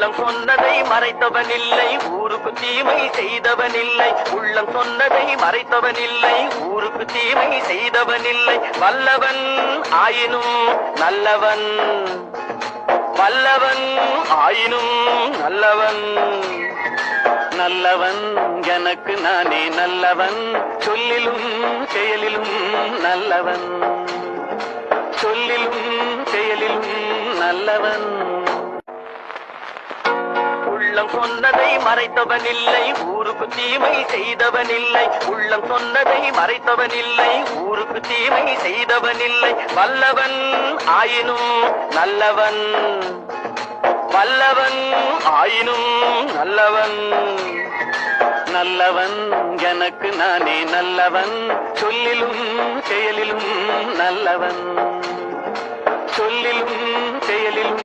உள்ளம் சொன்னதை மறைத்தவன் இல்லை, ஊருக்கு தீமை செய்தவன் இல்லை. உள்ளம் சொன்னதை மறைத்தவன் இல்லை, ஊருக்கு தீமை செய்தவன் இல்லை. வல்லவன் ஆயினும் நல்லவன், வல்லவன் ஆயினும் நல்லவன். நல்லவன் எனக்கு நானே நல்லவன், சொல்லிலும் செயலிலும் நல்லவன், சொல்லிலும் செயலிலும் நல்லவன். உள்ளம் சொன்னதை மறைத்தவன் இல்லை, ஊருக்கு தீமை செய்தவன் இல்லை. உள்ளம் சொன்னதை மறைத்தவன் இல்லை, ஊருக்கு தீமை செய்தவன் இல்லை. வல்லவன் ஆயினும் நல்லவன், வல்லவன் ஆயினும் நல்லவன். நல்லவன் எனக்கு நானே நல்லவன், சொல்லிலும் செயலிலும் நல்லவன், சொல்லி